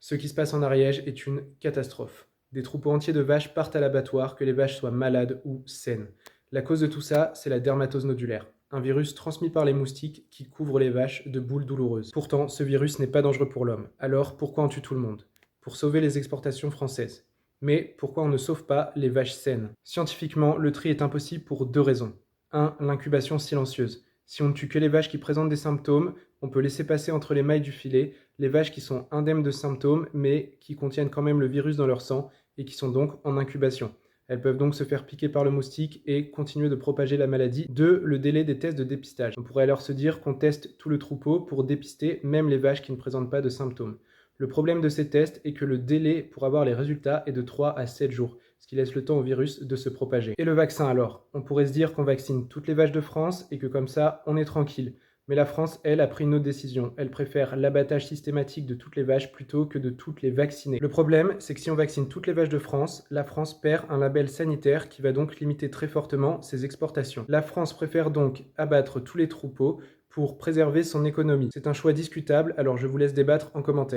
Ce qui se passe en Ariège est une catastrophe. Des troupeaux entiers de vaches partent à l'abattoir, que les vaches soient malades ou saines. La cause de tout ça, c'est la dermatose nodulaire, un virus transmis par les moustiques qui couvre les vaches de boules douloureuses. Pourtant, ce virus n'est pas dangereux pour l'homme. Alors, pourquoi on tue tout le monde? Pour sauver les exportations françaises. Mais pourquoi on ne sauve pas les vaches saines? Scientifiquement, le tri est impossible pour deux raisons. 1. L'incubation silencieuse. Si on ne tue que les vaches qui présentent des symptômes, on peut laisser passer entre les mailles du filet les vaches qui sont indemnes de symptômes, mais qui contiennent quand même le virus dans leur sang et qui sont donc en incubation. Elles peuvent donc se faire piquer par le moustique et continuer de propager la maladie. 2. Le délai des tests de dépistage. On pourrait alors se dire qu'on teste tout le troupeau pour dépister même les vaches qui ne présentent pas de symptômes. Le problème de ces tests est que le délai pour avoir les résultats est de 3 à 7 jours, ce qui laisse le temps au virus de se propager. Et le vaccin alors? On pourrait se dire qu'on vaccine toutes les vaches de France et que comme ça, on est tranquille. Mais la France, elle, a pris une autre décision. Elle préfère l'abattage systématique de toutes les vaches plutôt que de toutes les vacciner. Le problème, c'est que si on vaccine toutes les vaches de France, la France perd un label sanitaire qui va donc limiter très fortement ses exportations. La France préfère donc abattre tous les troupeaux pour préserver son économie. C'est un choix discutable, alors je vous laisse débattre en commentaire.